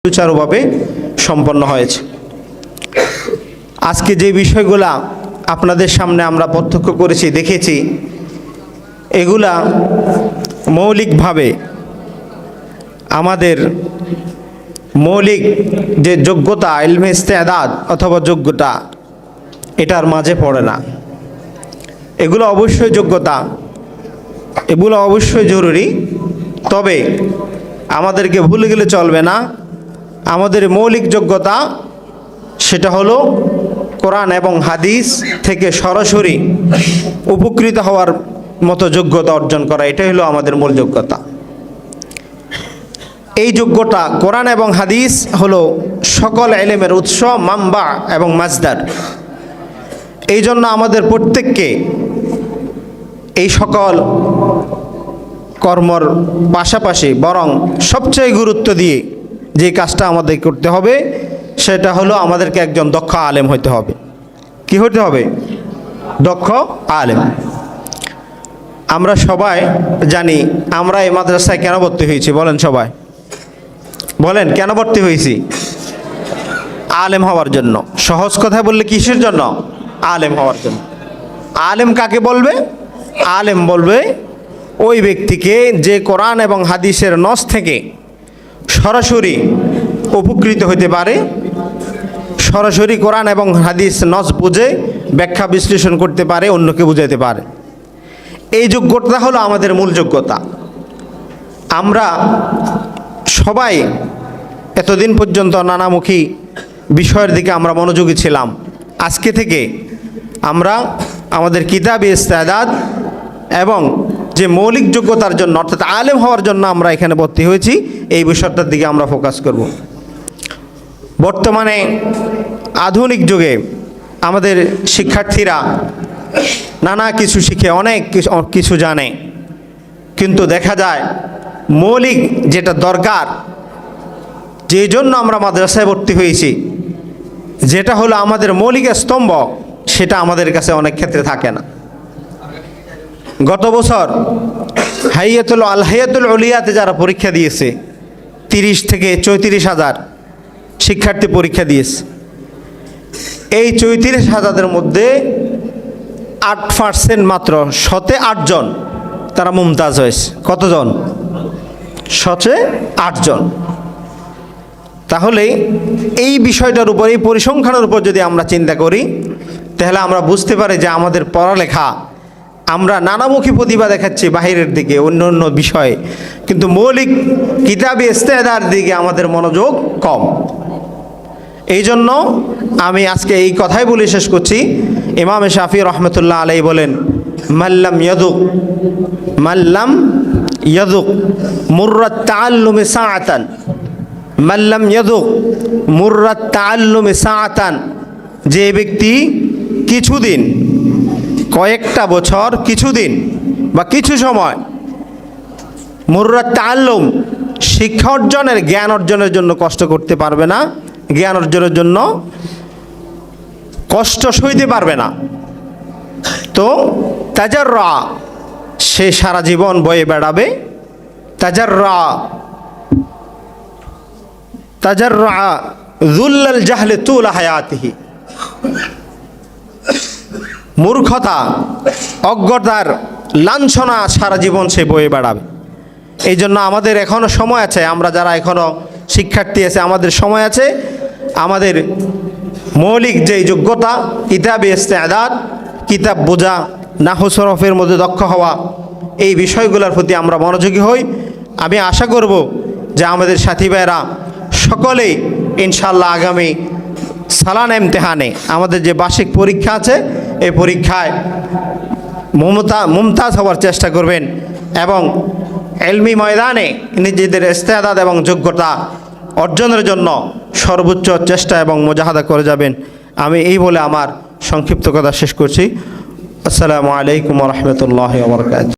সুচারুভাবে সম্পন্ন হয়েছে। আজকে যে বিষয়গুলা আপনাদের সামনে আমরা প্রত্যক্ষ করেছি, দেখেছি, এগুলা মৌলিকভাবে আমাদের মৌলিক যে যোগ্যতা, ইলমে ইস্তেদাদ অথবা যোগ্যতা, এটার মাঝে পড়ে না। এগুলো অবশ্যই যোগ্যতা, এগুলো অবশ্যই জরুরি, তবে আমাদেরকে ভুলে গেলে চলবে না। আমাদের মৌলিক যোগ্যতা সেটা হলো কোরআন এবং হাদিস থেকে সরাসরি উপকৃত হওয়ার মতো যোগ্যতা অর্জন করা, এটাই হলো আমাদের মূল যোগ্যতা। এই যোগ্যতা কোরআন এবং হাদিস হলো সকল ইলমের উৎস, মাম্বা এবং মাজদার। এই জন্য আমাদের প্রত্যেককে এই সকল কর্মর পাশাপাশি বরং সবচেয়ে গুরুত্ব দিয়ে যে কাজটা আমাদের করতে হবে সেটা হলো আমাদেরকে একজন দক্ষ আলেম হতে হবে। কি হতে হবে? দক্ষ আলেম। আমরা সবাই জানি আমরা এই মাদ্রাসায় কেন ভর্তি হয়েছি, বলেন সবাই বলেন, কেন ভর্তি হয়েছি? আলেম হওয়ার জন্য। সহজ কথায় বললে কিসের জন্য? আলেম হওয়ার জন্য। আলেম কাকে বলবে? আলেম বলবে ওই ব্যক্তিকে যে কোরআন এবং হাদিসের নস থেকে সরাসরি উপকৃত হতে পারে, সরাসরি কোরআন এবং হাদিস নস বুঝে ব্যাখ্যা বিশ্লেষণ করতে পারে, অন্যকে বুঝাইতে পারে। এই যোগ্যতা হলো আমাদের মূল যোগ্যতা। আমরা সবাই এতদিন পর্যন্ত নানামুখী বিষয়ের দিকে আমরা মনোযোগী ছিলাম। আজকে থেকে আমরা আমাদের কিতাবে ইস্তেদাদ এবং যে মৌলিক যোগ্যতার জন্য অর্থাৎ আলেম হওয়ার জন্য আমরা এখানে ভর্তি হয়েছি, এই বিষয়টার দিকে আমরা ফোকাস করব। বর্তমানে আধুনিক যুগে আমাদের শিক্ষার্থীরা নানা কিছু শিখে অনেক কিছু জানে, কিন্তু দেখা যায় মৌলিক যেটা দরকার, যে জন্য আমরা মাদ্রাসায় ভর্তি হয়েছি, যেটা হলো আমাদের মৌলিক স্তম্ভ, সেটা আমাদের কাছে অনেক ক্ষেত্রে থাকে না। গত বছর হাইয়াতুল উলিয়াতে যারা পরীক্ষা দিয়েছে, 30 থেকে 34,000 শিক্ষার্থী পরীক্ষা দিয়েছে। এই 34,000-এর মধ্যে 8% মাত্র, 8 জন তারা মুমতাজ হয়েছে। কতজন? 8 জন। তাহলে এই বিষয়টার উপর, এই পরিসংখ্যানের উপর যদি আমরা চিন্তা করি, তাহলে আমরা বুঝতে পারি যে আমাদের পড়ালেখা, আমরা নানামুখী প্রতিভা দেখাচ্ছি বাহিরের দিকে, অন্য অন্য বিষয়ে, কিন্তু মৌলিক কিতাবে ইস্তেদার দিকে আমাদের মনোযোগ কম। এই জন্য আমি আজকে এই কথাই বলে শেষ করছি। ইমাম শাফি রহমতুল্লাহ আলাইহি বলেন, মাল্লাম ইয়াদুক মুররাত তাআল্লুমি সাআতান, মাল্লাম ইয়াদুক মুররাত তাআল্লুমি সাআতান, যে ব্যক্তি কিছুদিন, কয়েকটা বছর, কিছুদিন বা কিছু সময় মুররাত তাআল্লুম শিক্ষা অর্জনের, জ্ঞান অর্জনের জন্য কষ্ট করতে পারবে না, জ্ঞান অর্জনের জন্য কষ্ট সইতে পারবে না, তো তাজাররা, সে সারা জীবন বয়ে বেড়াবে। তাজাররা যুল্লাল জাহলে তুলা হায়াতিহি, মূর্খতা, অজ্ঞতার লাঞ্ছনা সারা জীবন সে বয়ে বেড়াবে। এই জন্য আমাদের এখনও সময় আছে, আমরা যারা এখনও শিক্ষার্থী আছে, আমাদের সময় আছে। আমাদের মৌলিক যেই যোগ্যতা, কিতাবে ইস্তেদাদ, কিতাব বোঝা, নাহু সরফের মধ্যে দক্ষ হওয়া, এই বিষয়গুলোর প্রতি আমরা মনোযোগী হই। আমি আশা করব যে আমাদের সাথী ভাইয়েরা সকলেই ইনশাআল্লাহ আগামী সালানা ইমতিহানে, আমাদের যে বার্ষিক পরীক্ষা আছে, এই পরীক্ষায় মুমতাজ হওয়ার চেষ্টা করবেন এবং ইলমি ময়দানে নিজেদের ইস্তেদাদ এবং যোগ্যতা অর্জনের জন্য সর্বোচ্চ চেষ্টা এবং মুজাহাদা করে যাবেন। আমি এই বলে আমার সংক্ষিপ্ত কথা শেষ করছি। আসসালামু আলাইকুম ওয়া রাহমাতুল্লাহি ওয়া বারাকাতুহু।